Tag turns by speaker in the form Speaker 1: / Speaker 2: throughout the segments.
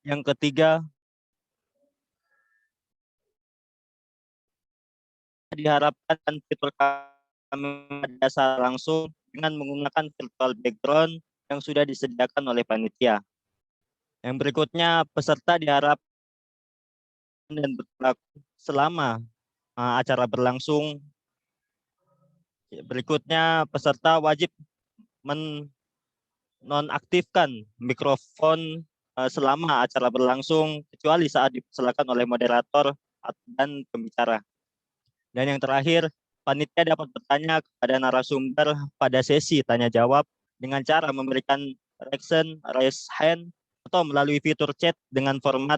Speaker 1: Yang ketiga, diharapkan fitur kami dasar langsung dengan menggunakan virtual background yang sudah disediakan oleh panitia. Yang berikutnya, peserta diharapkan dan berlaku selama acara berlangsung. Berikutnya, peserta wajib menonaktifkan mikrofon selama acara berlangsung, kecuali saat dipersilakan oleh moderator dan pembicara. Dan yang terakhir, panitia dapat bertanya kepada narasumber pada sesi tanya jawab dengan cara memberikan reaction, raise hand, atau melalui fitur chat dengan format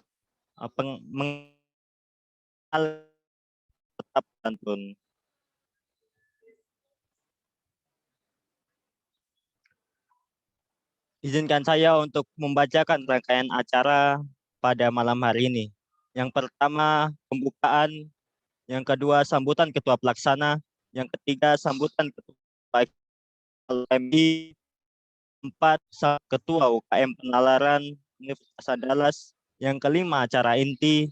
Speaker 1: tetap pantun. Izinkan saya untuk membacakan rangkaian acara pada malam hari ini. Yang pertama, pembukaan. Yang kedua, sambutan Ketua Pelaksana. Yang ketiga, sambutan Ketua UKMI. Empat, Ketua UKM Penalaran Universitas Andalas. Yang kelima, acara inti.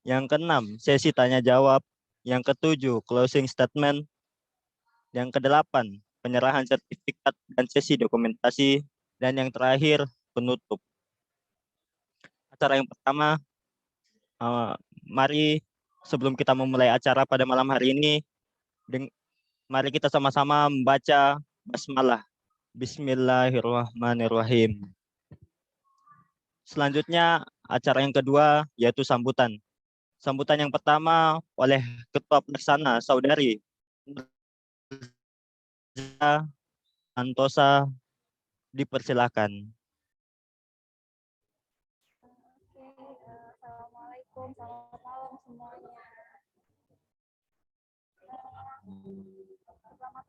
Speaker 1: Yang keenam, sesi tanya jawab. Yang ketujuh, closing statement. Yang kedelapan, penyerahan sertifikat dan sesi dokumentasi. Dan yang terakhir, penutup. Acara yang pertama, mari sebelum kita memulai acara pada malam hari ini, mari kita sama-sama membaca basmalah. Bismillahirrahmanirrahim. Selanjutnya, acara yang kedua yaitu sambutan. Sambutan yang pertama oleh Ketua Pelaksana Saudari Santosa, dipersilakan.
Speaker 2: Assalamualaikum, selamat malam semuanya.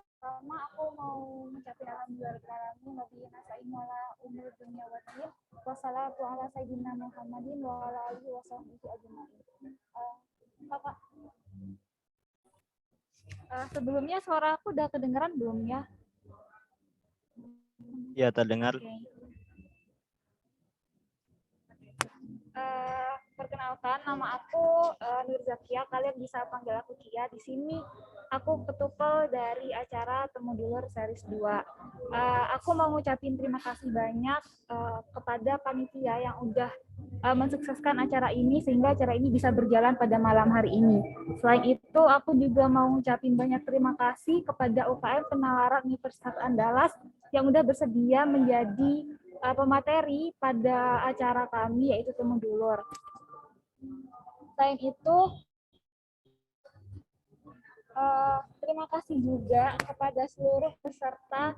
Speaker 2: Pertama aku mau mengucapkan alhamdulillahirobbilalamin nabi nasta'in wala umur dunya wa din. Wassalatu ala sayyidina Muhammadin wa ala alihi wa sahbihi ajmain. Bapak, sebelumnya suara aku udah kedengeran belum ya?
Speaker 1: Ya, terdengar.
Speaker 2: Okay. Perkenalkan, nama aku Nur Zakia. Kalian bisa panggil aku Kia. Di sini aku ketupel dari acara Temu Dulur Series 2. Aku mau ngucapin terima kasih banyak kepada panitia yang udah mensukseskan acara ini sehingga acara ini bisa berjalan pada malam hari ini. Selain itu, aku juga mau ngucapin banyak terima kasih kepada UKM Penalaran Universitas Andalas yang udah bersedia menjadi pemateri pada acara kami yaitu Temu Dulur. Selain itu, terima kasih juga kepada seluruh peserta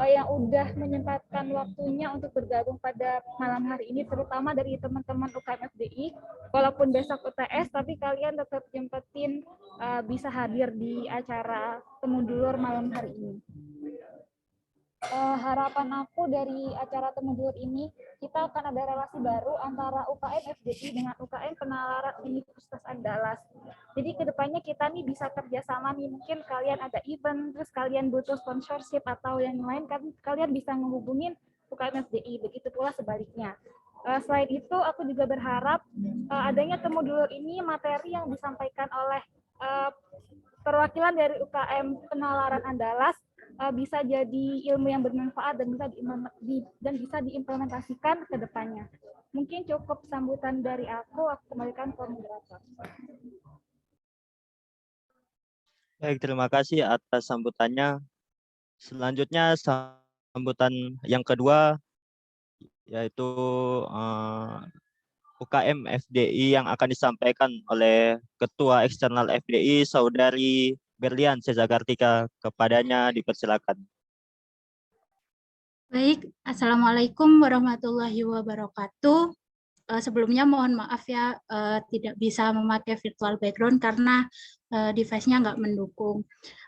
Speaker 2: yang udah menyempatkan waktunya untuk bergabung pada malam hari ini, terutama dari teman-teman UKM FDI. Walaupun besok UTS, tapi kalian tetap nyempetin bisa hadir di acara Temu Dulur malam hari ini. Harapan aku dari acara Temu Dulur ini, kita akan ada relasi baru antara UKM FDI dengan UKM Penalaran Universitas Andalas. Jadi kedepannya kita nih bisa kerjasama nih, mungkin kalian ada event, terus kalian butuh sponsorship atau yang lain, kan kalian bisa menghubungin UKM FDI, begitu pula sebaliknya. Selain itu, aku juga berharap adanya Temu Dulur ini materi yang disampaikan oleh perwakilan dari UKM Penalaran Andalas bisa jadi ilmu yang bermanfaat dan bisa diimplementasikan ke depannya. Mungkin cukup sambutan dari aku kembalikan ke moderator.
Speaker 1: Baik, terima kasih atas sambutannya. Selanjutnya sambutan yang kedua yaitu UKM FDI yang akan disampaikan oleh Ketua Eksternal FDI Saudari Berlian Sezagartika. Kepadanya dipersilakan.
Speaker 3: Baik, Assalamualaikum warahmatullahi wabarakatuh. Sebelumnya mohon maaf ya, tidak bisa memakai virtual background karena device-nya nggak mendukung.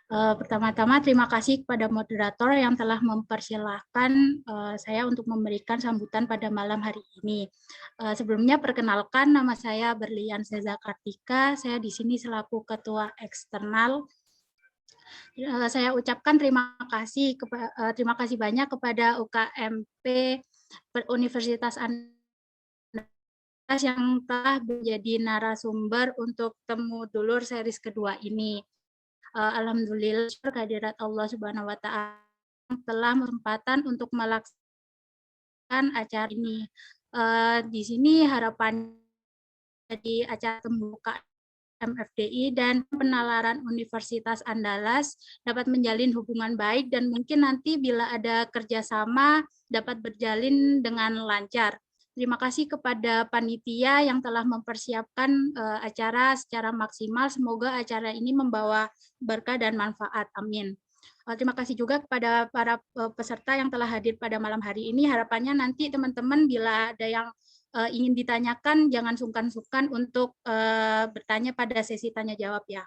Speaker 3: Pertama-tama terima kasih kepada moderator yang telah mempersilahkan saya untuk memberikan sambutan pada malam hari ini. Sebelumnya perkenalkan, nama saya Berlian Sezagartika. Saya di sini selaku Ketua Eksternal. Saya ucapkan terima kasih banyak kepada UKMP Universitas Andalas yang telah menjadi narasumber untuk Temu Dulur series kedua ini. Alhamdulillah kehadirat Allah Subhanahu wa taala telah kesempatan untuk melaksanakan acara ini. Di sini harapan di acara pembukaan MFDI dan penalaran Universitas Andalas dapat menjalin hubungan baik dan mungkin nanti bila ada kerjasama dapat berjalin dengan lancar. Terima kasih kepada panitia yang telah mempersiapkan acara secara maksimal. Semoga acara ini membawa berkah dan manfaat. Amin. Terima kasih juga kepada para peserta yang telah hadir pada malam hari ini. Harapannya nanti teman-teman bila ada yang ingin ditanyakan, jangan sungkan-sungkan untuk bertanya pada sesi tanya jawab ya.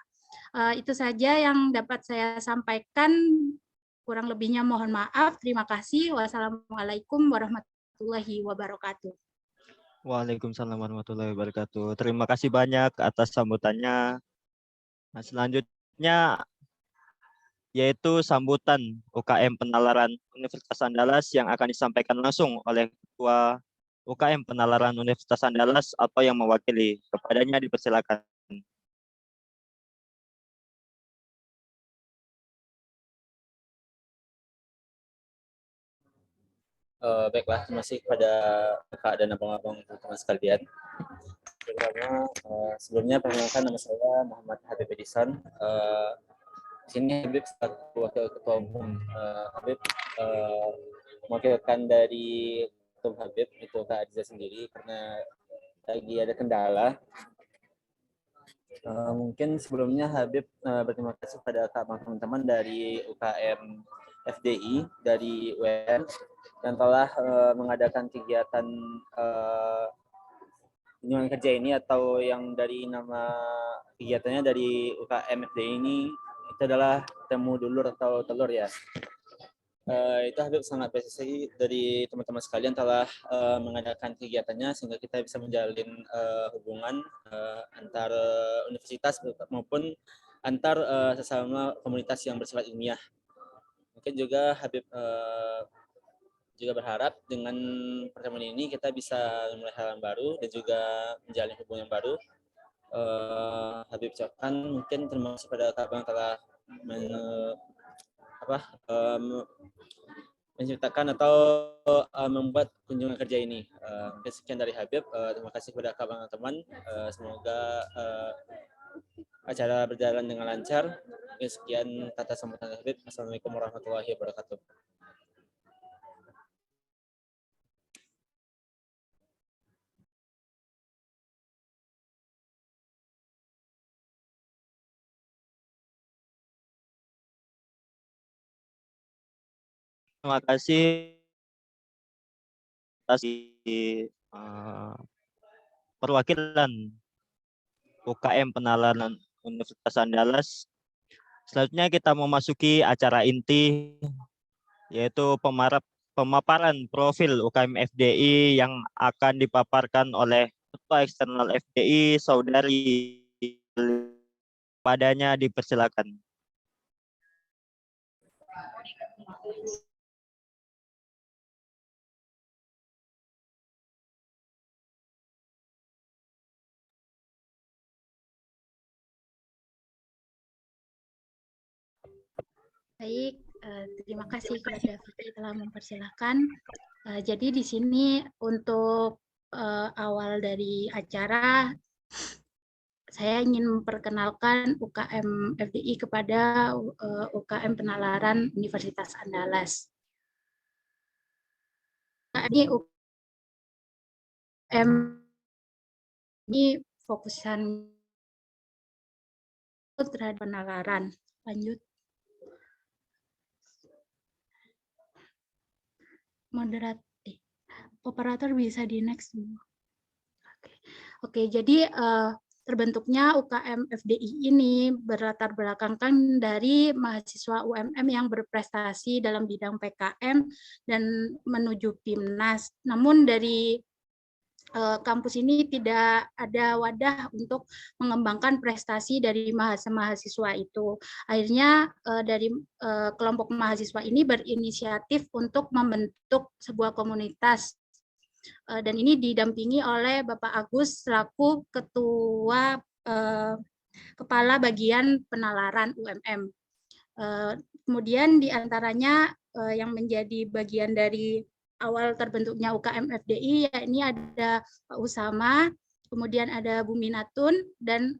Speaker 3: Itu saja yang dapat saya sampaikan. Kurang lebihnya mohon maaf. Terima kasih. Wassalamualaikum warahmatullahi wabarakatuh.
Speaker 1: Waalaikumsalam warahmatullahi wabarakatuh. Terima kasih banyak atas sambutannya. Nah, selanjutnya yaitu sambutan UKM Penalaran Universitas Andalas yang akan disampaikan langsung oleh Ketua UKM Penalaran Universitas Andalas atau yang mewakili. Kepadanya dipersilakan.
Speaker 4: Baiklah, terima kasih kepada Kak dan abang-abang teman sekalian. Pertama, sebelumnya perkenalkan nama saya Muhammad Habib Edison. Di sini Habib selaku Wakil Ketua Umum. Habib mewakilkan dari Ketua Habib itu Kak Adiza sendiri karena lagi ada kendala. Mungkin sebelumnya Habib berterima kasih kepada teman-teman dari UKM FDI dari UN yang telah mengadakan kegiatan kunjungan kerja ini, atau yang dari nama kegiatannya dari UKM FDI ini itu adalah Temu Dulur atau telur ya. Itu Habib sangat apresiasi dari teman-teman sekalian telah mengadakan kegiatannya sehingga kita bisa menjalin hubungan antar universitas maupun antar sesama komunitas yang bersifat ilmiah. Mungkin juga Habib juga berharap dengan pertemuan ini kita bisa memulai hal yang baru dan juga menjalin hubungan yang baru. Habib ucapkan mungkin terima kasih pada Abang telah menciptakan atau membuat kunjungan kerja ini. Mungkin sekian dari Habib. Terima kasih kepada teman-teman. Semoga acara berjalan dengan lancar. Mungkin sekian kata sambutan Habib. Assalamualaikum warahmatullahi wabarakatuh.
Speaker 1: Terima kasih atas perwakilan UKM Penalaran Universitas Andalas. Selanjutnya kita memasuki acara inti, yaitu pemaparan profil UKM FDI yang akan dipaparkan oleh Ketua Eksternal FDI, Saudari. Padanya dipersilakan.
Speaker 3: Baik, terima kasih kepada Fikri telah mempersilahkan. Jadi di sini untuk awal dari acara, saya ingin memperkenalkan UKM FDI kepada UKM Penalaran Universitas Andalas. Ini UKM ini fokusan terhadap penalaran. Lanjut. Operator bisa di next. Oke, jadi terbentuknya UKM FDI ini berlatar belakangkan dari mahasiswa UMM yang berprestasi dalam bidang PKM dan menuju PIMNAS. Namun dari kampus ini tidak ada wadah untuk mengembangkan prestasi dari mahasiswa itu. Akhirnya dari kelompok mahasiswa ini berinisiatif untuk membentuk sebuah komunitas Dan ini didampingi oleh Bapak Agus selaku Ketua Kepala Bagian Penalaran UMM. Kemudian diantaranya yang menjadi bagian dari awal terbentuknya UKM FDI, yakni ada Pak Usama, kemudian ada Bu Minatun, dan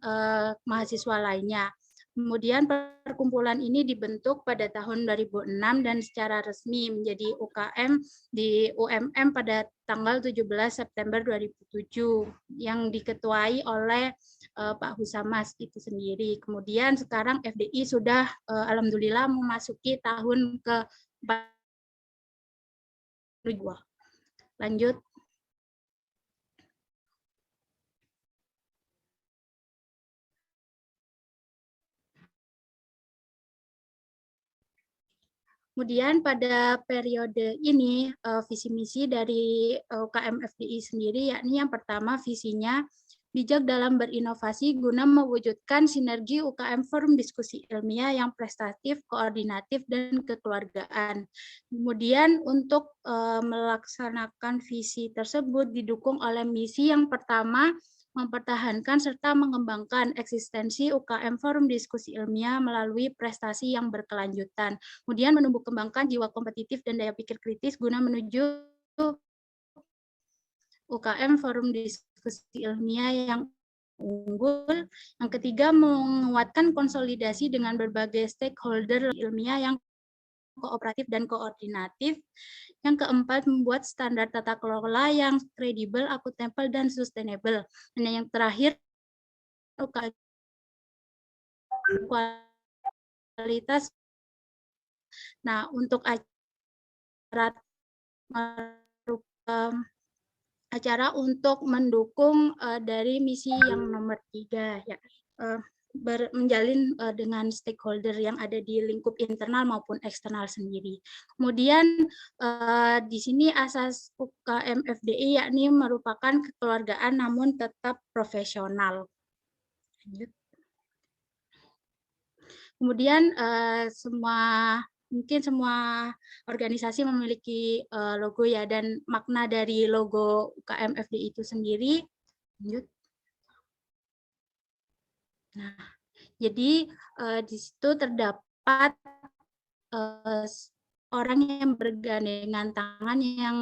Speaker 3: mahasiswa lainnya. Kemudian perkumpulan ini dibentuk pada tahun 2006 dan secara resmi menjadi UKM di UMM pada tanggal 17 September 2007 yang diketuai oleh Pak Husamas itu sendiri. Kemudian sekarang FDI sudah alhamdulillah memasuki tahun ke-42. Lanjut. Kemudian pada periode ini visi misi dari UKM FDI sendiri, yakni yang pertama visinya bijak dalam berinovasi guna mewujudkan sinergi UKM forum diskusi ilmiah yang prestatif, koordinatif, dan kekeluargaan. Kemudian untuk melaksanakan visi tersebut didukung oleh misi yang pertama, mempertahankan serta mengembangkan eksistensi UKM forum diskusi ilmiah melalui prestasi yang berkelanjutan. Kemudian menumbuh kembangkan jiwa kompetitif dan daya pikir kritis guna menuju UKM forum diskusi ilmiah yang unggul. Yang ketiga, menguatkan konsolidasi dengan berbagai stakeholder ilmiah yang kooperatif dan koordinatif. Yang keempat, membuat standar tata kelola yang kredibel, akuntabel, dan sustainable. Dan yang terakhir, kualitas. Nah, untuk acara untuk mendukung dari misi yang nomor 3, ya, menjalin dengan stakeholder yang ada di lingkup internal maupun eksternal sendiri. Kemudian di sini asas UKM FDI yakni merupakan kekeluargaan namun tetap profesional. Lanjut. Kemudian mungkin semua organisasi memiliki logo ya, dan makna dari logo UKM FDI itu sendiri. Lanjut. Nah, jadi di situ terdapat orang yang bergandengan tangan yang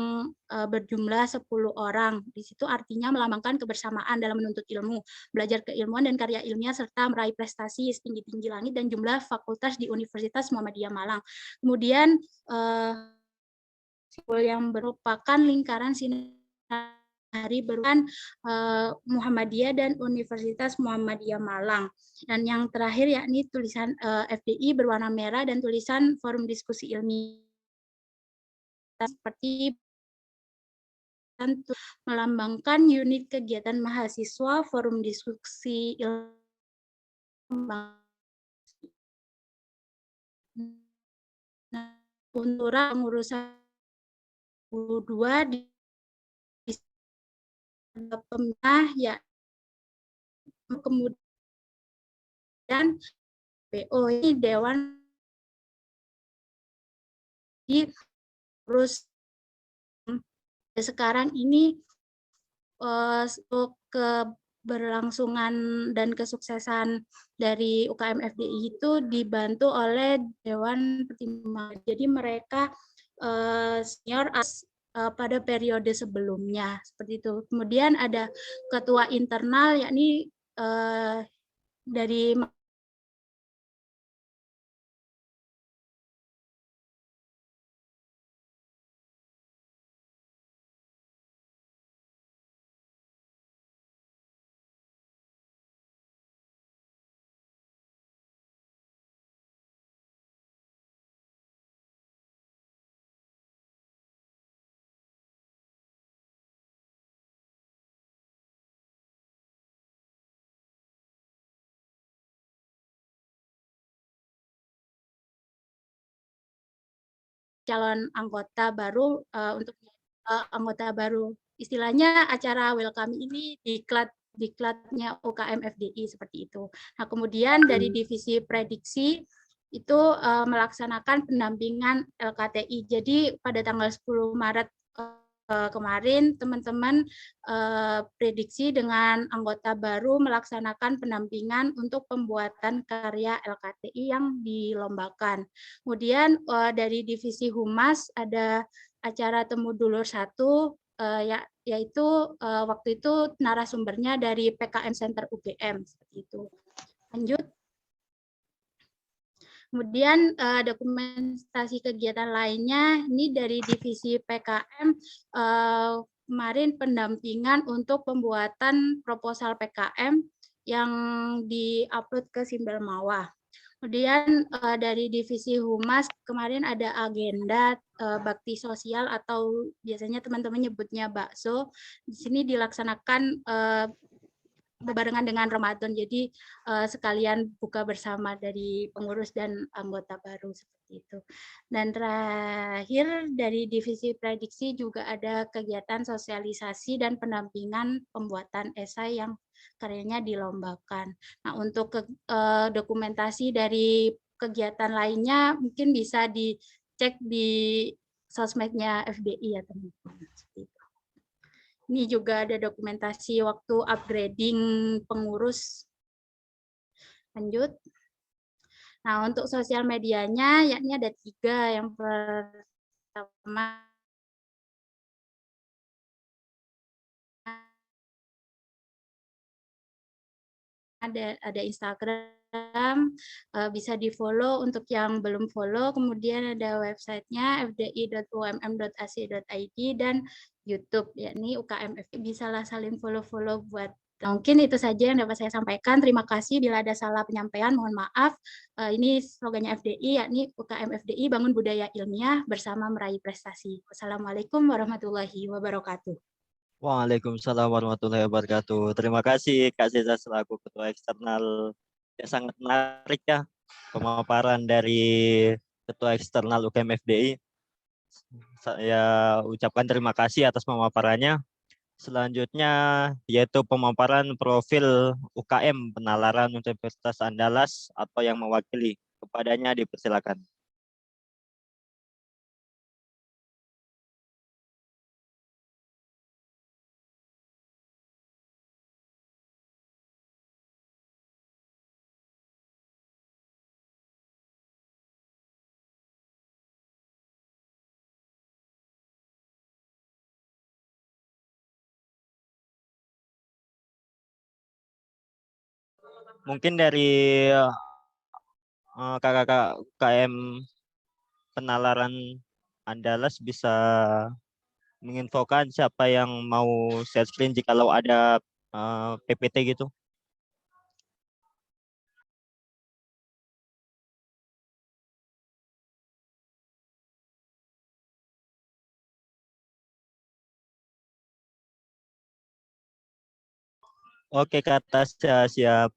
Speaker 3: berjumlah 10 orang. Di situ artinya melambangkan kebersamaan dalam menuntut ilmu, belajar keilmuan dan karya ilmiah, serta meraih prestasi setinggi-tinggi langit dan jumlah fakultas di Universitas Muhammadiyah Malang. Kemudian simbol yang merupakan lingkaran sinergi berupan Muhammadiyah dan Universitas Muhammadiyah Malang. Dan yang terakhir yakni tulisan FDI berwarna merah dan tulisan forum diskusi ilmiah seperti melambangkan unit kegiatan mahasiswa forum diskusi ilmiah. Untuk pengurusan 2 di pemerintah ya, kemudian BO ini Dewan terus sekarang ini untuk keberlangsungan dan kesuksesan dari UKM FDI itu dibantu oleh Dewan Pertimbangan. Jadi mereka senior pada periode sebelumnya seperti itu. Kemudian ada ketua internal yakni dari calon anggota baru untuk anggota baru. Istilahnya acara welcome ini diklatnya UKM FDI seperti itu. Nah, kemudian dari divisi prediksi itu melaksanakan pendampingan LKTI. Jadi pada tanggal 10 Maret kemarin teman-teman prediksi dengan anggota baru melaksanakan pendampingan untuk pembuatan karya LKTI yang dilombakan. Kemudian dari divisi Humas ada acara Temu Dulur 1, yaitu waktu itu narasumbernya dari PKM Center UGM seperti itu. Lanjut. Kemudian dokumentasi kegiatan lainnya ini dari divisi PKM kemarin pendampingan untuk pembuatan proposal PKM yang diupload ke Simbel Mawah. Kemudian dari divisi Humas kemarin ada agenda bakti sosial atau biasanya teman-teman nyebutnya bakso. Di sini dilaksanakan berbarengan dengan Ramadan, jadi sekalian buka bersama dari pengurus dan anggota baru seperti itu. Dan terakhir dari divisi prediksi juga ada kegiatan sosialisasi dan pendampingan pembuatan esai yang karyanya dilombakan. Nah, untuk dokumentasi dari kegiatan lainnya mungkin bisa dicek di sosmednya FDI ya teman-teman. Ini juga ada dokumentasi waktu upgrading pengurus. Lanjut. Nah, untuk sosial medianya, yakni ada 3. Yang pertama ada Instagram, bisa di-follow untuk yang belum follow. Kemudian ada websitenya fdi.umm.ac.id dan YouTube, yakni UKM FDI. Bisalah saling follow-follow buat. Mungkin itu saja yang dapat saya sampaikan. Terima kasih. Bila ada salah penyampaian, mohon maaf. Ini slogannya FDI, yakni UKM FDI Bangun Budaya Ilmiah Bersama Meraih Prestasi. Wassalamualaikum warahmatullahi wabarakatuh.
Speaker 1: Waalaikumsalam warahmatullahi wabarakatuh. Terima kasih Kak Zeza selaku Ketua Eksternal. Ya, sangat menarik ya pemaparan dari Ketua Eksternal UKM FDI. Saya ucapkan terima kasih atas pemaparannya. Selanjutnya yaitu pemaparan profil UKM Penalaran Universitas Andalas atau yang mewakili. Kepadanya dipersilakan. Mungkin dari kakak-kakak UKM Penalaran Andalas bisa menginfokan siapa yang mau share screen jikalau ada PPT gitu. Oke, Kak Tasya, siap.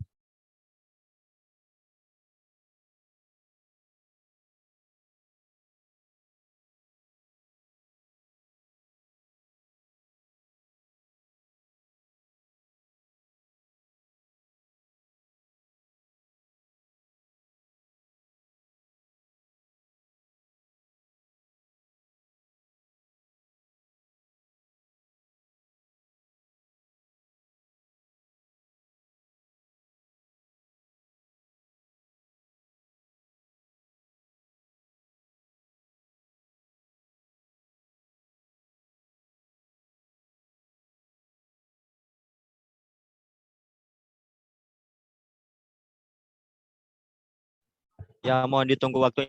Speaker 1: Ya, mohon ditunggu waktu.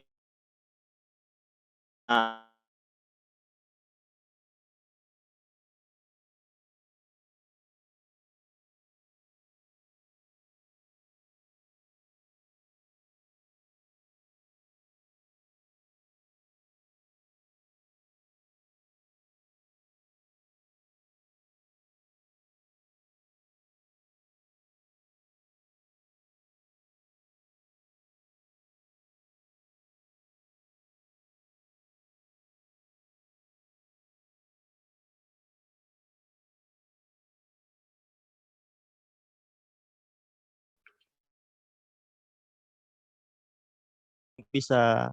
Speaker 1: Bisa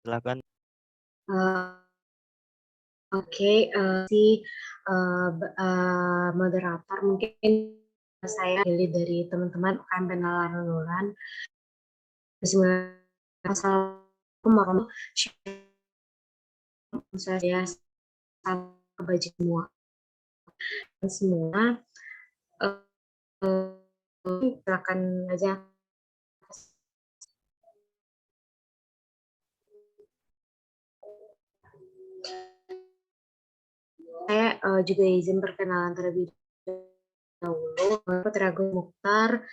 Speaker 1: Silakan.
Speaker 5: Oke, si moderator, mungkin saya pilih dari teman-teman UKM Penalaran Unaran. Assalamualaikum warahmatullahi wabarakatuh. Saya kebaca semua. Silakan aja. Saya juga izin perkenalan terlebih dahulu. Putri Agung Mukhtar,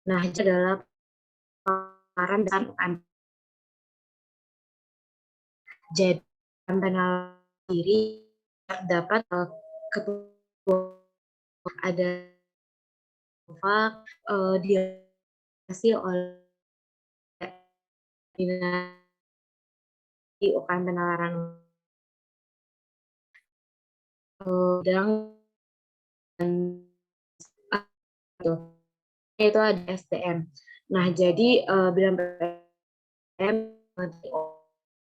Speaker 5: nah, ini adalah paparan dan jadi penal diri terdapat ketua ada diasi oleh di UKM Penalaran dan itu ada SDM. Nah, jadi bidang PPM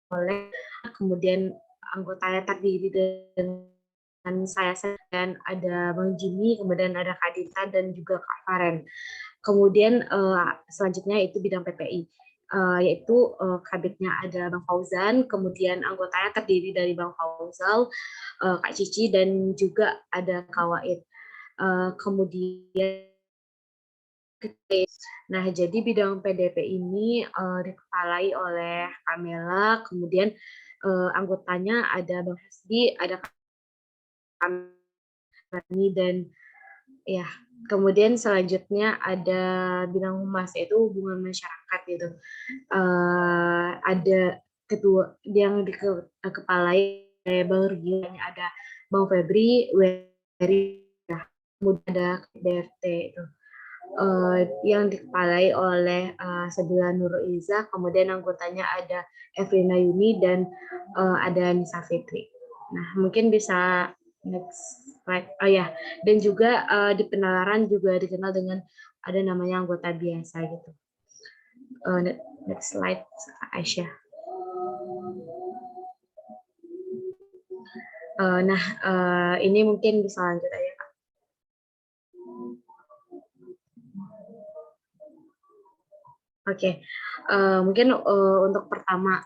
Speaker 5: oleh kemudian anggotanya terdiri dengan saya dan ada Bang Jimmy, kemudian ada Kak Dita dan juga Kak Faren. Kemudian selanjutnya itu bidang PPI, yaitu kabitnya ada Bang Fauzan, kemudian anggotanya terdiri dari Bang Fauzal, Kak Cici, dan juga ada Kak Waid. Kemudian nah, jadi bidang PDP ini dikepalai oleh Kamela, kemudian anggotanya ada Bang Hasbi, ada kami, dan ya, kemudian selanjutnya ada bidang humas, yaitu hubungan masyarakat gitu. Ada ketua yang dikepalai Bang Rugi, ada Bang Febri, Weri, kemudian ada BRT itu. Yang dikepalai oleh Sabila Nurul Iza, kemudian anggotanya ada Evrina Yuni dan ada Nisa Fitri. Nah, mungkin bisa next slide. Oh ya, dan juga di Penalaran juga dikenal dengan ada namanya anggota biasa gitu. Next slide, Aisyah. Nah, ini mungkin bisa lanjut aja, Kak. Oke, mungkin untuk pertama,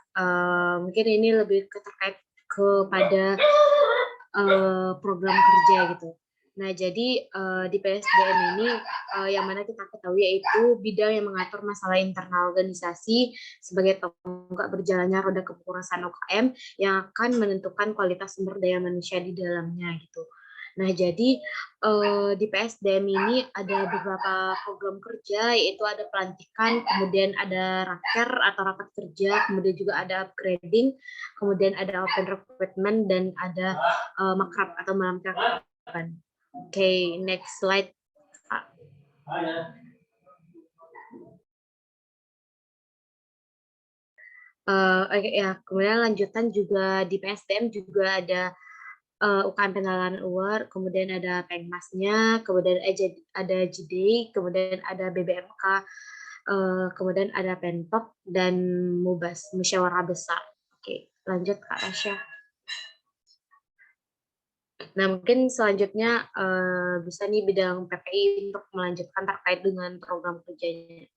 Speaker 5: mungkin ini lebih terkait kepada program kerja gitu. Nah, jadi di PSDM ini yang mana kita ketahui yaitu bidang yang mengatur masalah internal organisasi sebagai tonggak berjalannya roda kepengurusan UKM yang akan menentukan kualitas sumber daya manusia di dalamnya gitu. Nah, jadi di PSDM ini ada beberapa program kerja, yaitu ada pelantikan, kemudian ada raker atau rapat kerja, kemudian juga ada upgrading, kemudian ada open recruitment, dan ada makrab atau malam keakraban. Oke, next slide. Ya, kemudian lanjutan juga di PSDM juga ada UKM Penalaran Award, kemudian ada Pengmasnya, kemudian ada JD, kemudian ada BBMK, kemudian ada Penpop, dan Mubas, Musyawarah Besar. Oke, lanjut Kak Rasya. Nah, mungkin selanjutnya bisa nih bidang PPI untuk melanjutkan terkait dengan program kerjanya.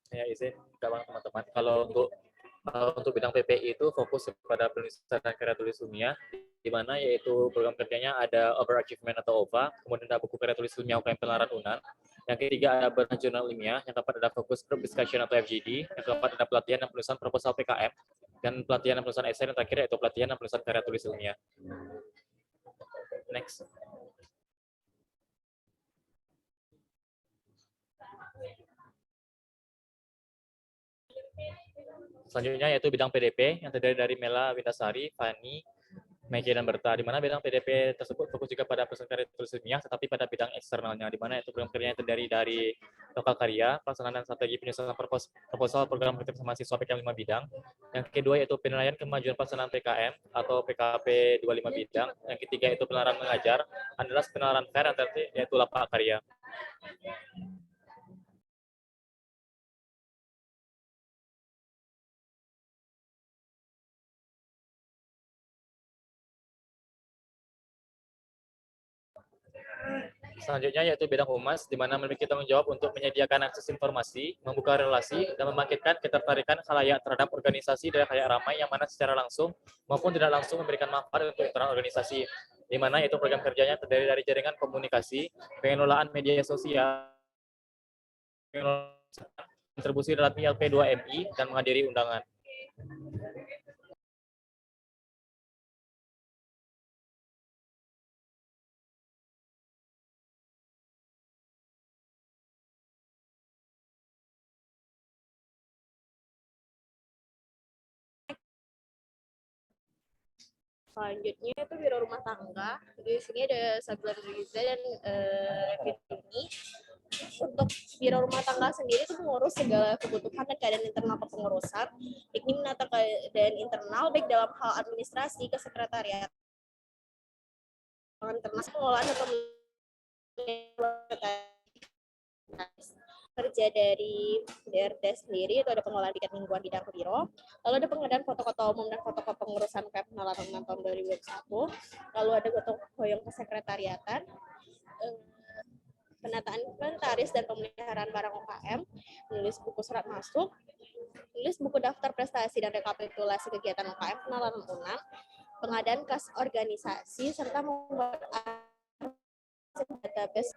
Speaker 6: Ya, izin kawan teman-teman. Kalau untuk bidang PPI itu fokus kepada penulisan dan karya tulis ilmiah, di mana yaitu program kerjanya ada overachievement atau OVA, kemudian ada buku karya tulis ilmiah UKM Penalaran Unan, yang ketiga ada bahan jurnal ilmiah, yang keempat ada fokus group discussion atau FGD, yang keempat ada pelatihan dan penulisan proposal PKM, dan pelatihan dan penulisan esai, yang terakhir yaitu pelatihan dan penulisan karya tulis ilmiah. Next. Selanjutnya yaitu bidang PDP yang terdiri dari Mela Wintasari, Fani, Meki, dan Berta, di mana bidang PDP tersebut fokus juga pada perusahaan karya tulis ilmiah, tetapi pada bidang eksternalnya, di mana itu program kerjanya terdiri dari lokal karya, pelaksanaan dan strategi penyusunan proposal program kerja bersama mahasiswa PKM 5 bidang. Yang kedua yaitu penilaian kemajuan pelaksanaan PKM atau PKP 25 bidang. Yang ketiga itu penalaran mengajar, adalah penalaran fair, yaitu lapak karya. Selanjutnya yaitu bidang humas, di mana memiliki tanggung jawab untuk menyediakan akses informasi, membuka relasi, dan membangkitkan ketertarikan khalayak terhadap organisasi dan khalayak ramai yang mana secara langsung maupun tidak langsung memberikan manfaat untuk internal organisasi, di mana itu program kerjanya terdiri dari jaringan komunikasi, pengelolaan media sosial, kontribusi dalam ILP2MI, dan menghadiri undangan.
Speaker 7: Selanjutnya itu biro rumah tangga. Di sini ada Sablan Riza dan ini. Untuk biro rumah tangga sendiri itu mengurus segala kebutuhan dan keadaan internal kepengurusan, yakni menata keadaan internal baik dalam hal administrasi, kesekretariatan, internal, pengelolaan atau kerja dari DRD sendiri itu ada pengelolaan tiket mingguan bidang ke biro, lalu ada pengadaan foto ketua umum dan foto kepengurusan KM penalaran tahun 2021, lalu ada gotong royong kesekretariatan, penataan inventaris dan pemeliharaan barang UKM, menulis buku surat masuk, menulis buku daftar prestasi dan rekapitulasi kegiatan UKM penalaran UNAM, pengadaan kas organisasi, serta membuat database.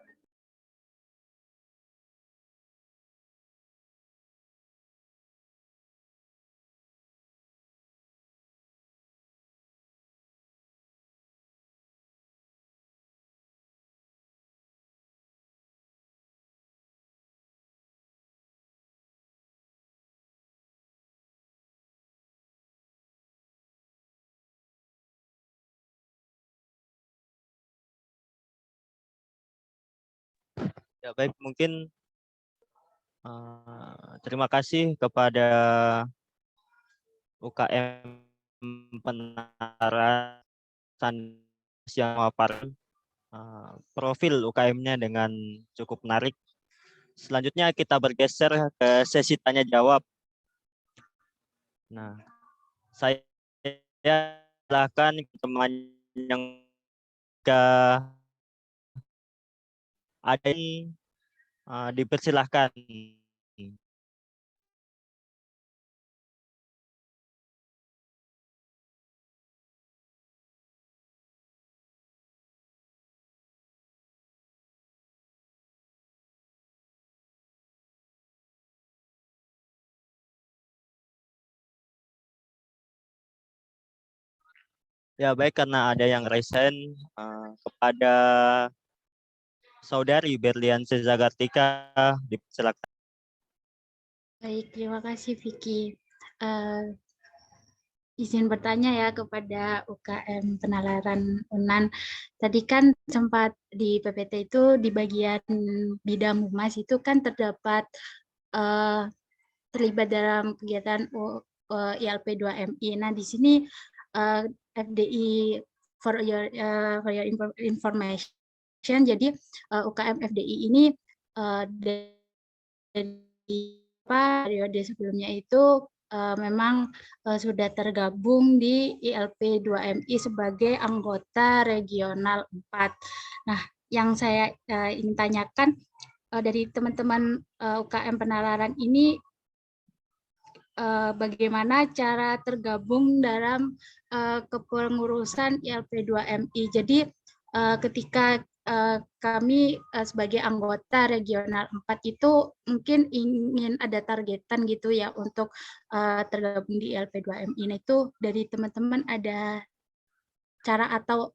Speaker 1: Ya baik, mungkin terima kasih kepada UKM Penalaran yang memaparkan profil UKM-nya dengan cukup menarik. Selanjutnya kita bergeser ke sesi tanya jawab. Nah, saya silakan teman yang ada yang dipersilahkan. Ya baik, karena ada yang resen kepada Saudari Berlian Sezagartika, dipersilakan.
Speaker 3: Baik, terima kasih Vicky. Izin bertanya ya kepada UKM Penalaran UNAN. Tadi kan sempat di PPT itu di bagian bidang humas itu kan terdapat terlibat dalam kegiatan ILP2MI. Nah, di sini FDI for your information. Jadi UKM FDI ini dari periode sebelumnya itu memang sudah tergabung di ILP2MI sebagai anggota regional 4. Nah, yang saya ingin tanyakan dari teman-teman UKM Penalaran ini, bagaimana cara tergabung dalam kepengurusan ILP2MI. Jadi ketika kami sebagai anggota regional 4 itu mungkin ingin ada targetan gitu ya untuk tergabung di ILP2MI. Nah, itu dari teman-teman ada cara atau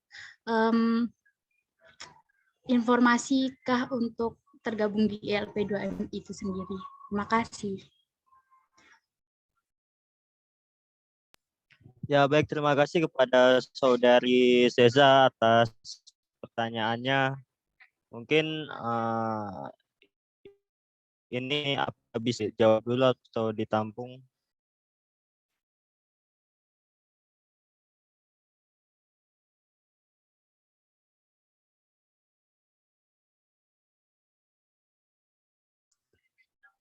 Speaker 3: informasikah untuk tergabung di ILP2MI itu sendiri? Terima kasih.
Speaker 1: Ya, baik, terima kasih kepada Saudari Seza atas pertanyaannya. Mungkin ini bisa jawab dulu atau ditampung.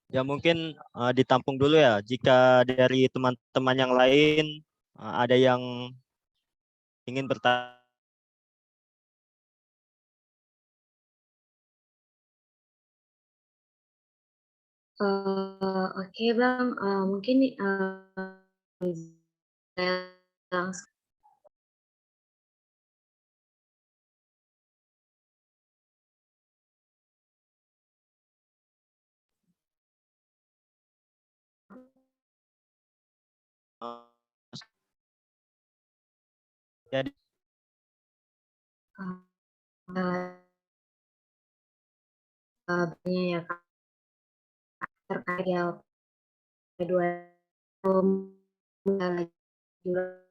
Speaker 1: Ya, mungkin ditampung dulu ya. Jika dari teman-teman yang lain ada yang ingin bertanya.
Speaker 5: Oke Bang, mungkin langsung
Speaker 1: Jadi,
Speaker 5: banyak ya Kak, terkait ya kedua juga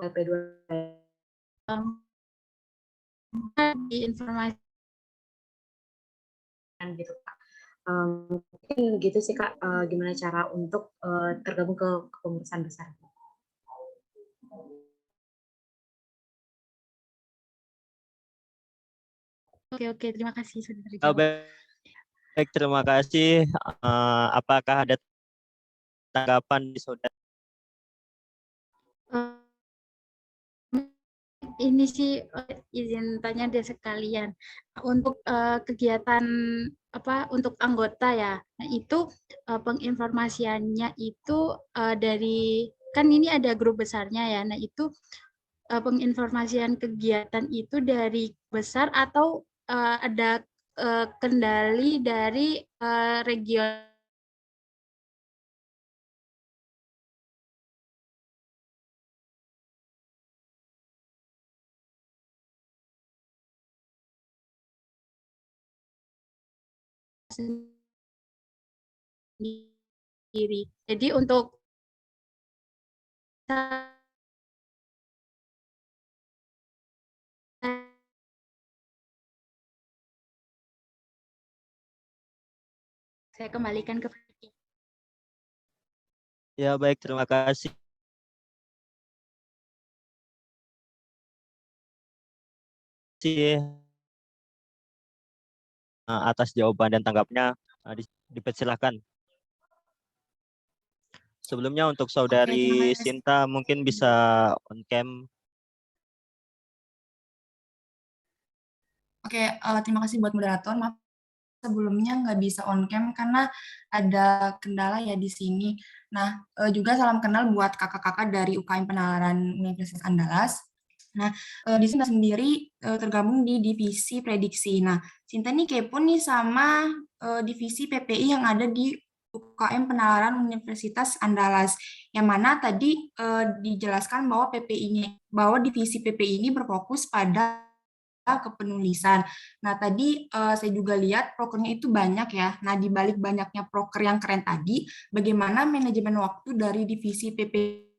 Speaker 5: LP2
Speaker 3: Di informasi
Speaker 5: gitu Kak. Mungkin gitu sih Kak, gimana cara untuk tergabung ke kepengurusan besar.
Speaker 3: Oke, terima kasih sudah
Speaker 1: ya,
Speaker 3: terjawab.
Speaker 1: baik, terima kasih. Apakah ada tanggapan di Saudara?
Speaker 3: Ini sih izin tanya deh sekalian untuk kegiatan untuk anggota ya. Nah, itu penginformasiannya itu dari kan ini ada grup besarnya ya. Nah, itu penginformasian kegiatan itu dari besar atau ada kendali dari region sendiri. Jadi untuk saya kembalikan ke Vicky.
Speaker 1: Ya, baik, terima kasih. Atas jawaban dan tanggapnya. Dipersilakan. Sebelumnya untuk Saudari
Speaker 8: terima kasih.
Speaker 1: Sinta mungkin bisa on cam.
Speaker 8: Oke, terima kasih buat moderator. Maaf sebelumnya nggak bisa on cam karena ada kendala ya di sini. Nah, juga salam kenal buat kakak-kakak dari UKM Penalaran Universitas Andalas. Nah, di sini sendiri tergabung di divisi prediksi. Nah, Sinta nih kepo nih sama divisi PPI yang ada di UKM Penalaran Universitas Andalas, yang mana tadi dijelaskan bahwa bahwa divisi PPI ini berfokus pada kepenulisan. Nah, tadi saya juga lihat prokernya itu banyak ya. Nah, di balik banyaknya proker yang keren tadi, bagaimana manajemen waktu dari divisi PPI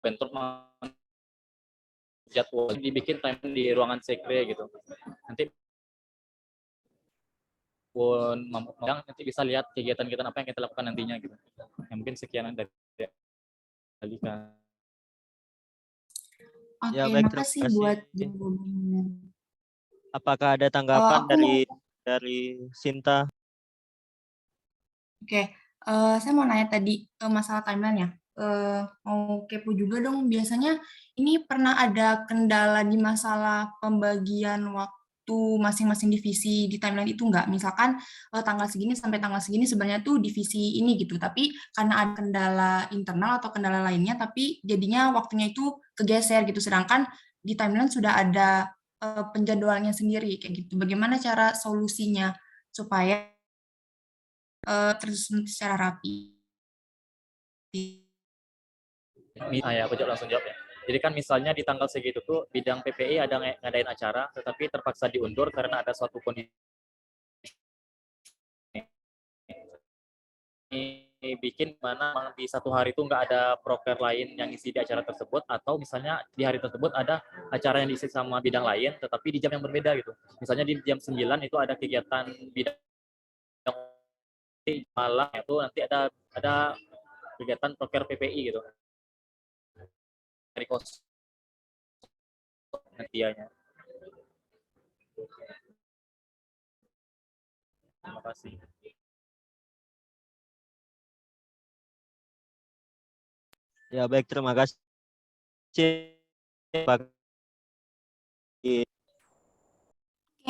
Speaker 6: bentuk jadwal dibikin time di ruangan sekre gitu. Nanti pun nanti bisa lihat kegiatan-kegiatan apa yang kita lakukan nantinya gitu. Yang mungkin sekian dari Alika.
Speaker 8: Oke,
Speaker 1: Ya, baik, terima
Speaker 8: makasih
Speaker 1: kasih.
Speaker 8: buat jawabannya.
Speaker 1: Apakah ada tanggapan
Speaker 8: Aku
Speaker 1: dari Sinta?
Speaker 8: Oke, saya mau nanya tadi masalah timeline ya. Mau kepo juga dong, biasanya ini pernah ada kendala di masalah pembagian waktu waktu masing-masing divisi di timeline itu enggak. Misalkan tanggal segini sampai tanggal segini sebenarnya tuh divisi ini gitu, tapi karena ada kendala internal atau kendala lainnya, tapi jadinya waktunya itu kegeser gitu. Sedangkan di timeline sudah ada penjadwalannya sendiri kayak gitu. Bagaimana cara solusinya supaya tersusun secara rapi?
Speaker 6: Ya, aku langsung jawab ya. Jadi kan misalnya di tanggal segitu tuh bidang PPI ada ngadain acara, tetapi terpaksa diundur karena ada suatu kondisi bikin mana di satu hari itu nggak ada proker lain yang isi di acara tersebut, atau misalnya di hari tersebut ada acara yang diisi sama bidang lain, tetapi di jam yang berbeda gitu. Misalnya di jam 9 itu ada kegiatan bidang malam itu nanti ada kegiatan proker PPI gitu. Dari kos nantianya. Terima kasih.
Speaker 1: Ya baik, terima kasih.
Speaker 8: Oke,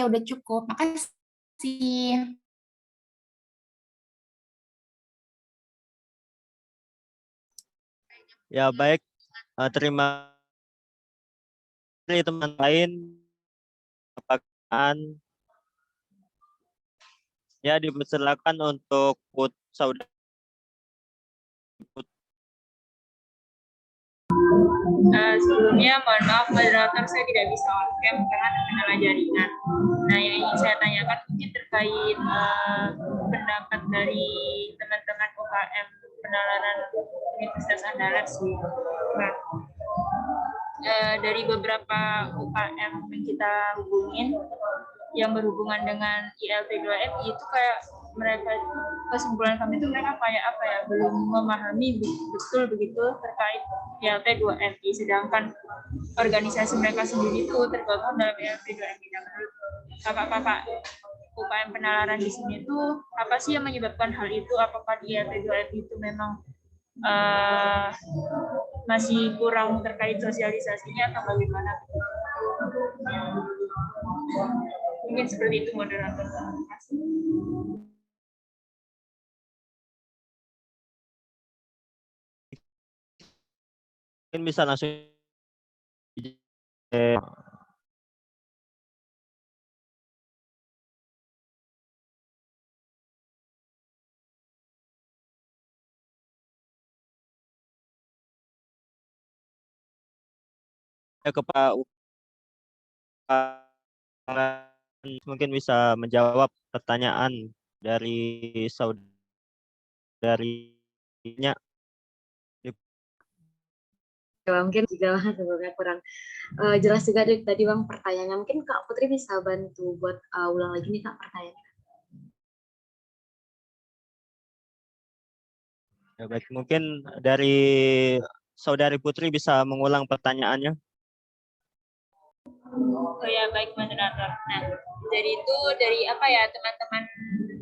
Speaker 8: udah cukup. Makasih.
Speaker 1: Ya baik, terima kasih teman lain. Apakah ya dipersilakan untuk saudara.
Speaker 9: Sebelumnya mohon maaf moderator, saya tidak bisa on cam karena terkendala jaringan. Nah, yang ingin saya tanyakan mungkin terkait pendapat dari teman-teman UKM penalaran Universitas Andalas sih. Nah, dari beberapa UKM yang kita hubungin yang berhubungan dengan ILP2MI itu kayak mereka, kesimpulan kami itu mereka kayak apa ya, belum memahami betul begitu terkait ILP2MI, sedangkan organisasi mereka sendiri itu tergabung dalam ILP2MI. Dan menurut kakak-kakak UKM penalaran di sini itu apa sih yang menyebabkan hal itu? Apakah di ILP2MI itu memang masih kurang terkait sosialisasinya atau bagaimana? Mungkin seperti itu moderator. Terima kasih.
Speaker 1: Mungkin bisa langsung ke Pak mungkin bisa menjawab pertanyaan dari saudarinya.
Speaker 5: Mungkin juga sebelumnya kurang jelas juga tadi Bang pertanyaannya. Mungkin Kak Putri bisa bantu buat ulang lagi nih Kak pertanyaannya.
Speaker 1: Ya, baik, mungkin dari saudari Putri bisa mengulang pertanyaannya.
Speaker 9: Oh ya, baik moderator. Nah, dari apa ya, teman-teman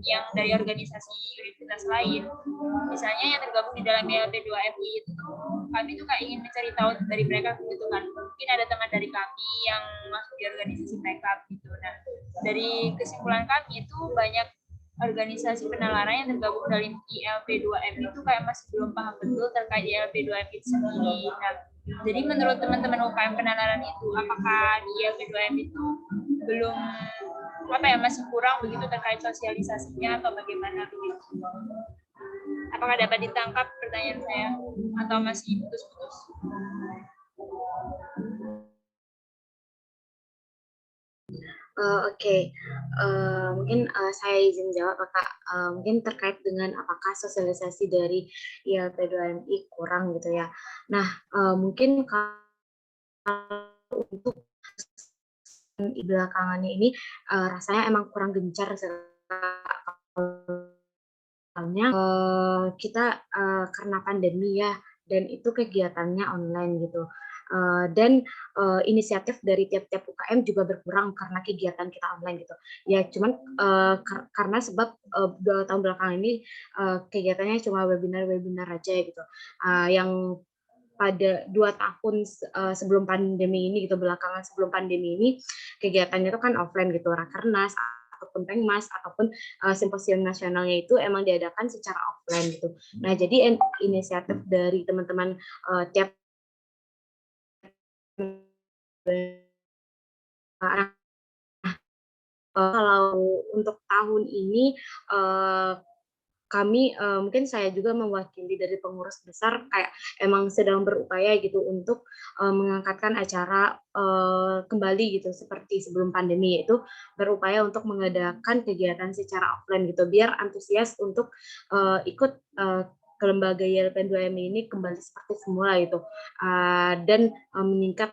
Speaker 9: yang dari organisasi universitas lain, misalnya yang tergabung di dalam ILP2MI itu, kami tuh kayak ingin mencari tahu dari mereka gitu kan. Mungkin ada teman dari kami yang masuk di organisasi mereka gitu. Nah, dari kesimpulan kami itu banyak organisasi penalaran yang tergabung dalam ILP2MI itu kayak masih belum paham betul terkait ILP2MI itu sendiri. Nah, jadi menurut teman-teman UKM penalaran itu, apakah di ILP2MI itu belum apa ya, masih kurang begitu terkait sosialisasinya atau bagaimana begitu? Apakah dapat ditangkap pertanyaan saya atau masih putus-putus?
Speaker 5: Oke. Mungkin saya izin jawab Kak. Mungkin terkait dengan apakah sosialisasi dari ILP2MI kurang gitu ya. Nah, mungkin kalau untuk belakangannya ini rasanya emang kurang gencar soalnya kita karena pandemi ya, dan itu kegiatannya online gitu. Dan inisiatif dari tiap-tiap UKM juga berkurang karena kegiatan kita online gitu. Ya cuman karena sebab 2 tahun belakangan ini kegiatannya cuma webinar aja gitu. Yang pada 2 tahun sebelum pandemi ini gitu, belakangan sebelum pandemi ini kegiatannya itu kan offline gitu, rakernas ataupun pengmas ataupun simposium nasionalnya itu emang diadakan secara offline gitu. Nah, jadi inisiatif dari teman-teman tiap kalau untuk tahun ini kami mungkin saya juga mewakili dari pengurus besar kayak emang sedang berupaya gitu untuk mengangkatkan acara kembali gitu seperti sebelum pandemi, yaitu berupaya untuk mengadakan kegiatan secara offline gitu biar antusias untuk ikut ke lembaga YLPN 2M ini kembali seperti semula gitu, dan meningkat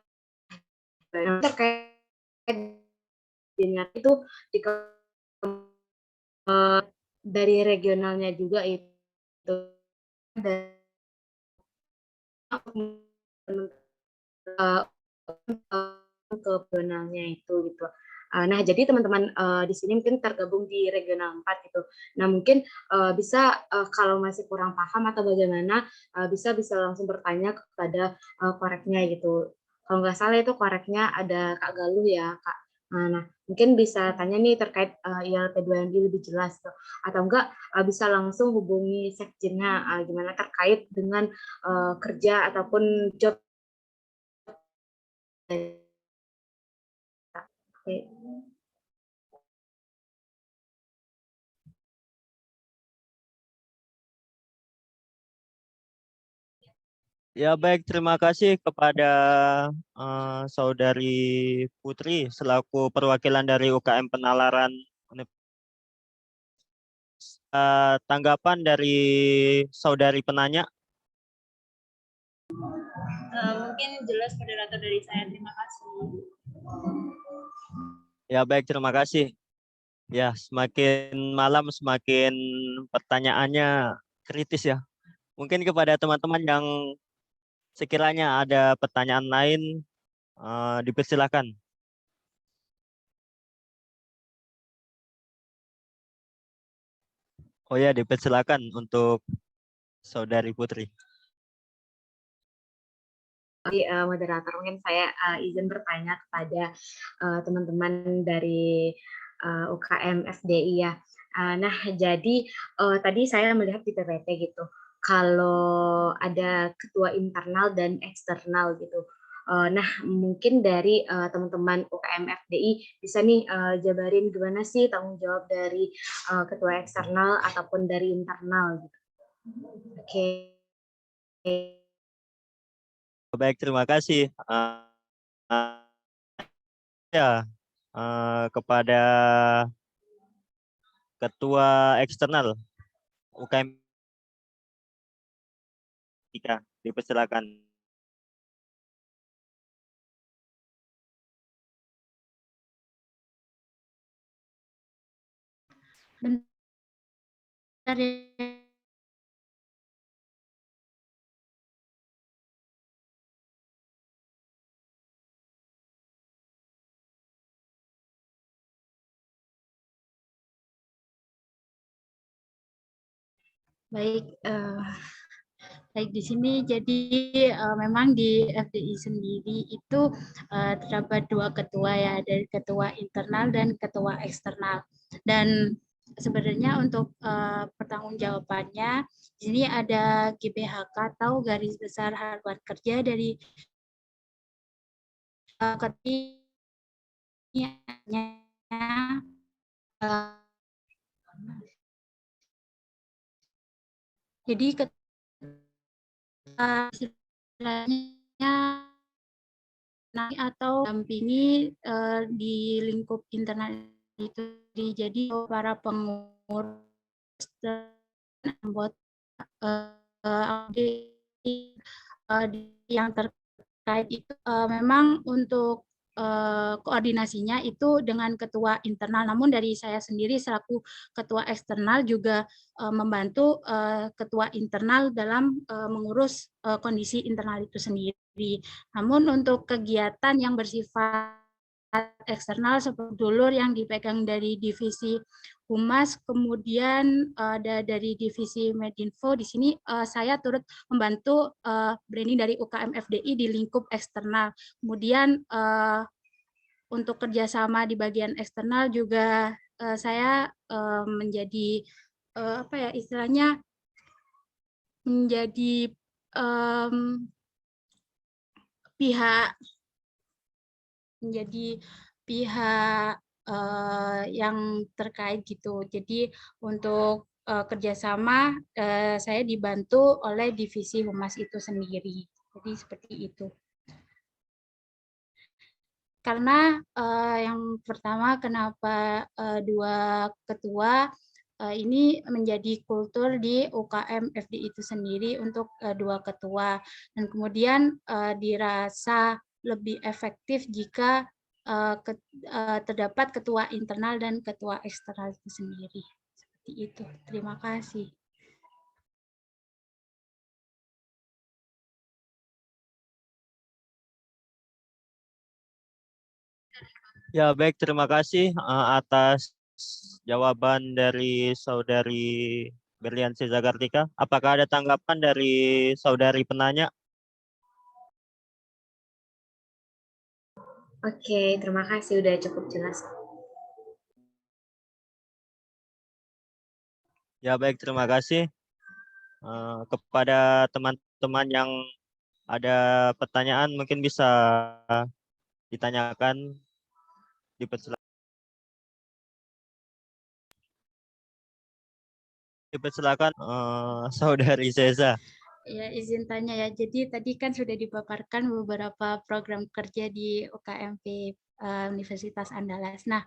Speaker 5: terkait dengan itu dari regionalnya juga itu ke regionalnya itu gitu. Nah, jadi teman-teman di sini mungkin tergabung di regional 4 gitu. Nah, mungkin bisa kalau masih kurang paham atau bagaimana bisa langsung bertanya kepada koreknya gitu. Kalau nggak salah itu koreknya ada Kak Galuh ya, Kak. Nah, mungkin bisa tanya nih terkait ILP2MI lebih jelas tuh. Atau enggak bisa langsung hubungi sekjennya gimana terkait dengan kerja ataupun job. Oke.
Speaker 1: Ya baik, terima kasih kepada Saudari Putri selaku perwakilan dari UKM Penalaran. Tanggapan dari Saudari penanya?
Speaker 9: Mungkin jelas moderator dari saya. Terima kasih.
Speaker 1: Ya baik, terima kasih. Ya, semakin malam semakin pertanyaannya kritis ya. Mungkin kepada teman-teman yang sekiranya ada pertanyaan lain, dipersilakan. Oh ya, dipersilakan untuk Saudari Putri.
Speaker 5: Moderator, mungkin saya izin bertanya kepada teman-teman dari UKM FDI ya. Nah, jadi tadi saya melihat di PPT gitu, kalau ada ketua internal dan eksternal gitu. Nah, mungkin dari teman-teman UKM FDI bisa nih jabarin gimana sih tanggung jawab dari ketua eksternal ataupun dari internal gitu. Oke.
Speaker 1: Baik, terima kasih. Ya, kepada Ketua Eksternal UKM Tika, dipersilakan.
Speaker 3: Bentar ya. Baik, baik di sini jadi memang di FDI sendiri itu terdapat 2 ketua ya, dari ketua internal dan ketua eksternal. Dan sebenarnya untuk pertanggungjawabannya di sini ada GBHK atau garis besar haluan kerja dari ketuanya jadi istilahnya atau dampingi di lingkup internal itu. Jadi para pengurus dan anggota yang terkait itu memang untuk koordinasinya itu dengan ketua internal, namun dari saya sendiri selaku ketua eksternal juga membantu ketua internal dalam mengurus kondisi internal itu sendiri. Namun untuk kegiatan yang bersifat eksternal seperti dulur yang dipegang dari divisi Humas, kemudian ada dari divisi Medinfo. Di sini saya turut membantu branding dari UKM FDI di lingkup eksternal. Kemudian untuk kerjasama di bagian eksternal juga saya menjadi apa ya istilahnya menjadi pihak yang terkait gitu. Jadi untuk kerjasama saya dibantu oleh divisi Humas itu sendiri. Jadi seperti itu. Karena yang pertama kenapa dua ketua ini menjadi kultur di UKM FDI itu sendiri untuk dua ketua, dan kemudian dirasa lebih efektif jika terdapat ketua internal dan ketua eksternal itu sendiri. Seperti itu. Terima kasih.
Speaker 1: Ya, baik, terima kasih atas jawaban dari Saudari Berliansi Zagartika. Apakah ada tanggapan dari Saudari penanya?
Speaker 5: Oke, terima kasih udah cukup jelas.
Speaker 1: Ya, baik, terima kasih. Kepada teman-teman yang ada pertanyaan mungkin bisa ditanyakan. Dipersilakan Saudari Zeza.
Speaker 3: Ya, izin tanya ya. Jadi tadi kan sudah dipaparkan beberapa program kerja di UKMP Universitas Andalas. Nah,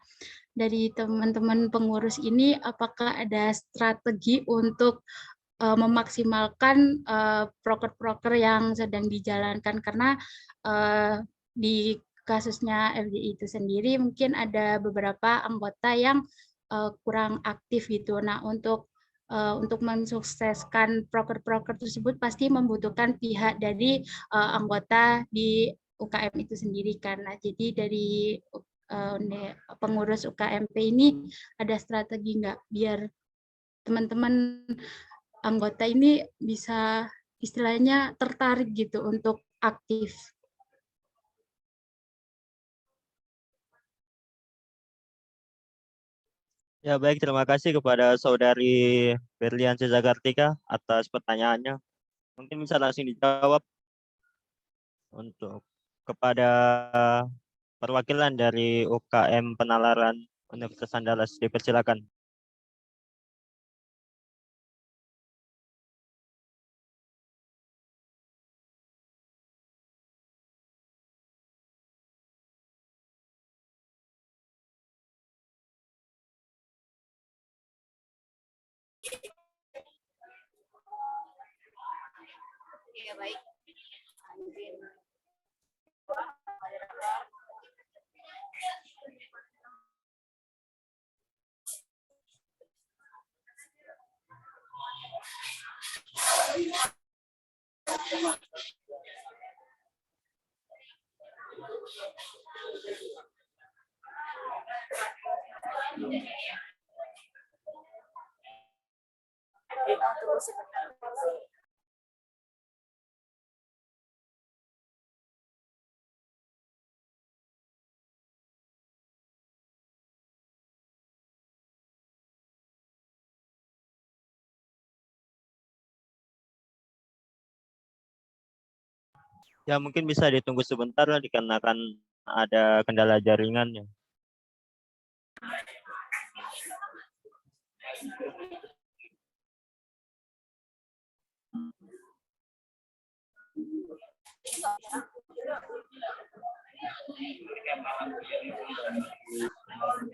Speaker 3: dari teman-teman pengurus ini, apakah ada strategi untuk memaksimalkan proker-proker yang sedang dijalankan? Karena di kasusnya FDI itu sendiri mungkin ada beberapa anggota yang kurang aktif gitu. Nah, untuk mensukseskan proker-proker tersebut pasti membutuhkan pihak dari anggota di UKM itu sendiri kan. Nah, jadi dari pengurus UKMP ini ada strategi nggak biar teman-teman anggota ini bisa istilahnya tertarik gitu untuk aktif?
Speaker 1: Ya, baik, terima kasih kepada Saudari Berliansi Zagartika atas pertanyaannya. Mungkin bisa langsung dijawab untuk kepada perwakilan dari UKM Penalaran Universitas Andalas. Dipersilakan.
Speaker 7: Ya, baik. Tunggu sebentar.
Speaker 1: Ya, mungkin bisa ditunggu sebentar lah dikarenakan ada kendala jaringannya.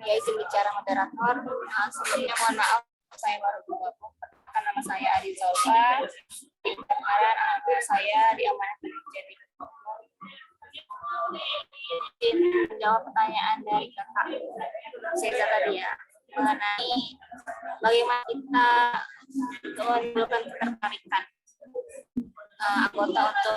Speaker 7: Ya, izin bicara moderator. Sebelumnya mohon maaf saya baru bergabung. Nama saya Adi Zolfa. Kemarin anak saya diamanatkan menjadi izin menjawab pertanyaan dari kakak Seza tadi ya mengenai bagaimana kita menimbulkan ketertarikan anggota untuk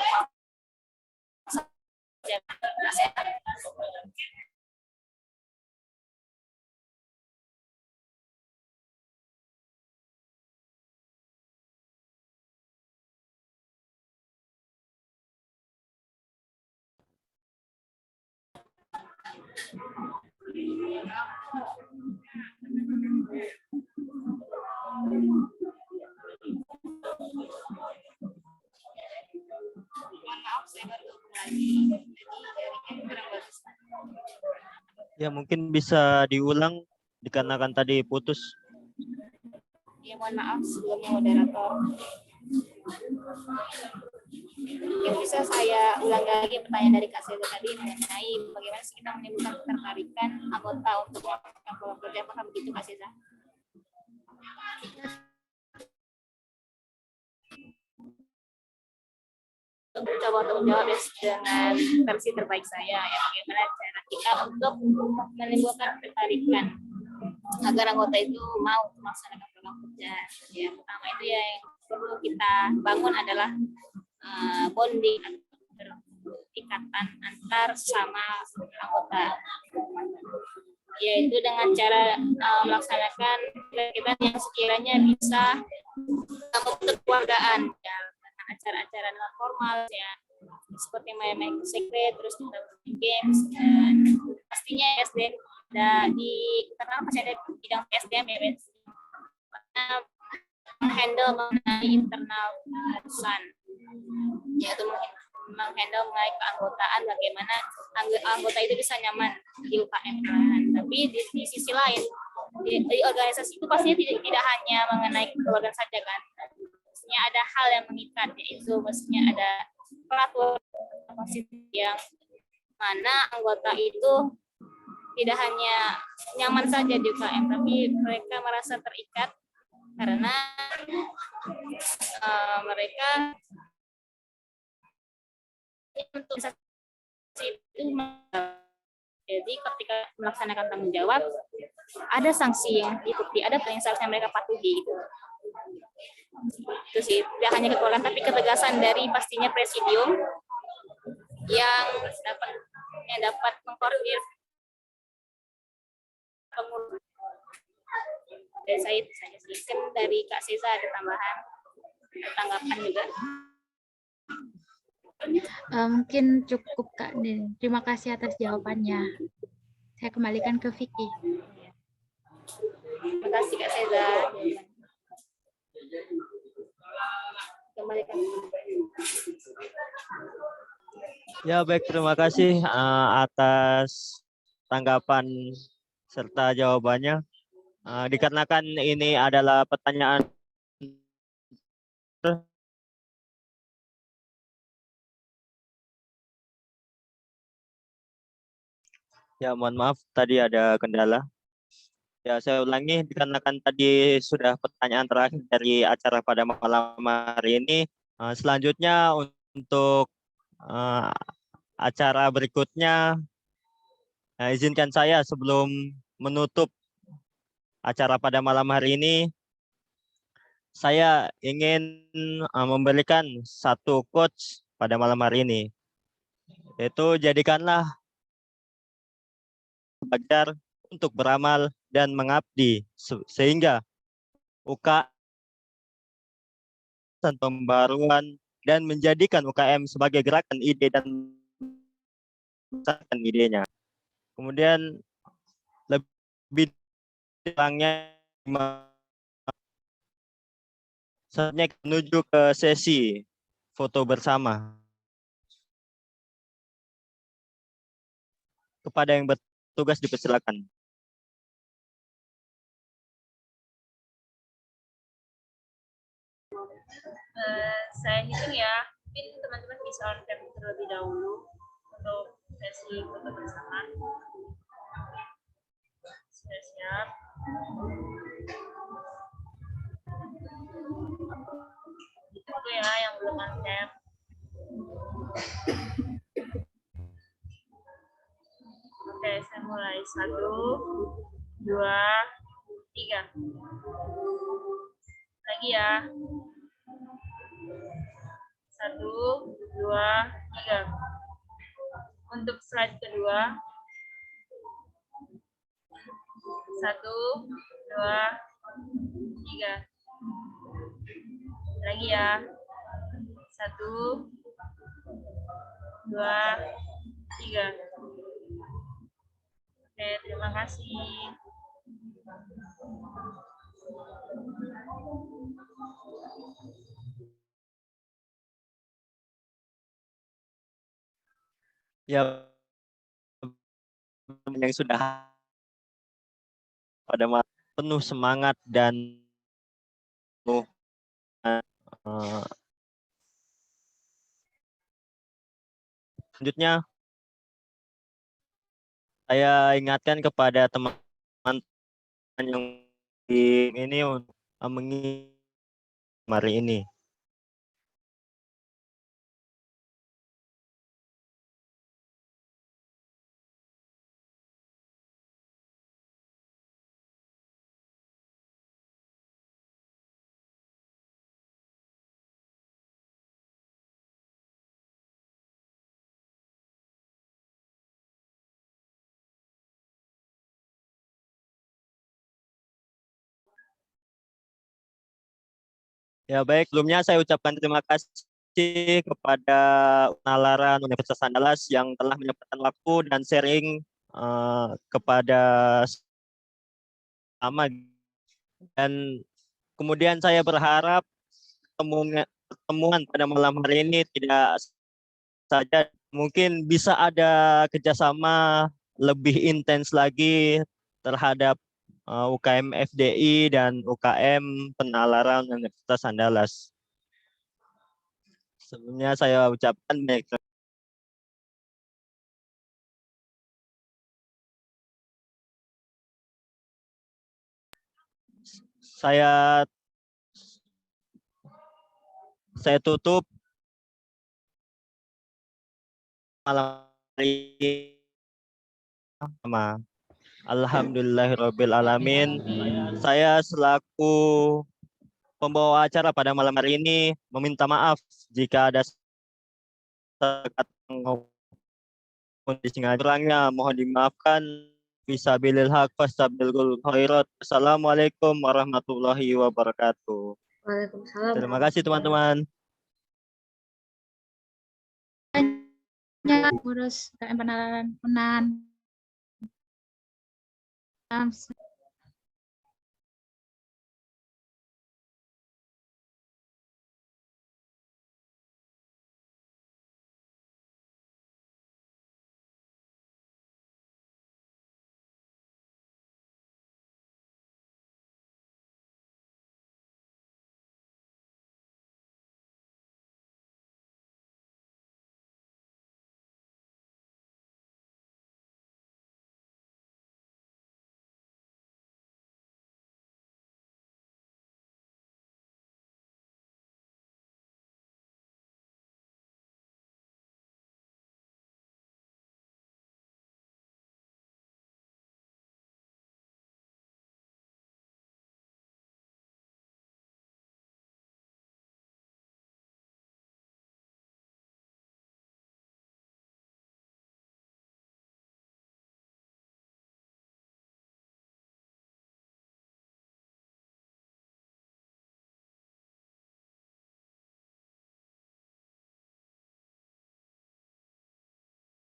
Speaker 9: Mohon maaf, saya baru gabung lagi. Jadi jaringan kurang bagus.
Speaker 1: Ya, mungkin bisa diulang dikarenakan tadi putus.
Speaker 9: Ya, mohon maaf sebelumnya moderator. Mungkin bisa saya ulang lagi pertanyaan dari Kak Seza tadi mengenai bagaimana sih kita menimbulkan ketertarikan anggota untuk melakukan program kerja, apakah begitu Kak Seza? Coba untuk menjawab dengan versi terbaik saya, ya bagaimana cara kita untuk menimbulkan ketertarikan agar anggota itu mau melaksanakan program kerja. Ya, pertama itu ya yang perlu kita bangun adalah bonding atau ikatan antar sama anggota, yaitu dengan cara melaksanakan kegiatan yang sekiranya bisa membentuk kekeluargaan, ya, acara-acara non formal ya, seperti main-main secret, terus kita bermain games, dan pastinya SDM di internal masih ada bidang SDM ya, menghandle mengenai internal urusan, yaitu menghandle mengenai keanggotaan, bagaimana anggota itu bisa nyaman di UKM. Tapi di sisi lain di organisasi itu pastinya tidak hanya mengenai kekeluargaan saja kan, pastinya ada hal yang mengikat, yaitu pastinya ada peraturan yang mana anggota itu tidak hanya nyaman saja di UKM, tapi mereka merasa terikat karena mereka untuk itu, jadi ketika melaksanakan tanggung jawab ada sanksi yang diikuti, ada yang seharusnya mereka patuhi. Itu sih, tidak hanya kekeluargaan tapi ketegasan dari pastinya presidium yang dapat mengkoordinir pengurus. Dari saya itu saja sih. Mungkin dari Kak Seza ada tambahan tanggapan juga.
Speaker 3: Mungkin cukup Kak Din. Terima kasih atas jawabannya. Saya kembalikan ke Vicky.
Speaker 9: Terima kasih Kak Seza. Kembalikan.
Speaker 1: Ya, baik, terima kasih atas tanggapan serta jawabannya. Dikarenakan ini adalah pertanyaan ya, mohon maaf tadi ada kendala. Ya, saya ulangi, dikarenakan tadi sudah pertanyaan terakhir dari acara pada malam hari ini. Selanjutnya untuk acara berikutnya, izinkan saya sebelum menutup acara pada malam hari ini, saya ingin memberikan satu quotes pada malam hari ini, yaitu jadikanlah belajar untuk beramal dan mengabdi sehingga UKM pembaruan dan menjadikan UKM sebagai gerakan ide dan menciptakan idenya. Kemudian lebih kurangnya saatnya menuju ke sesi foto bersama. Kepada yang bertugas dipersilakan.
Speaker 9: Saya hitung ya, mungkin teman-teman bisa on cam terlebih dahulu untuk sesi foto bersama. Sudah siap? Itu ya yang belum on cam. Oke, saya mulai. 1, 2, 3. Lagi ya. 1, 2, 3. Untuk slide kedua. 1, 2, 3. Lagi ya. 1, 2, 3. Terima kasih.
Speaker 1: Ya, yang sudah pada penuh semangat dan penuh eh, selanjutnya saya ingatkan kepada teman-teman yang di ini untuk mengisi hari ini. Ya baik, sebelumnya saya ucapkan terima kasih kepada Unalaran Universitas Andalas yang telah menyempatkan waktu dan sharing kepada sama, dan kemudian saya berharap pertemuan pada malam hari ini tidak saja, mungkin bisa ada kerjasama lebih intens lagi terhadap UKM FDI dan UKM Penalaran Universitas Andalas. Sebelumnya saya ucapkan banyak saya tutup malam hari ini. Alhamdulillahirabbil alamin. Saya selaku pembawa acara pada malam hari ini meminta maaf jika ada kata maupun kurangnya, mohon dimaafkan. Fisabilil haq fastabil khairat. Assalamualaikum warahmatullahi wabarakatuh.
Speaker 5: Waalaikumsalam.
Speaker 1: Terima kasih teman-teman.
Speaker 3: Ngurus UKM Penalaran Unan.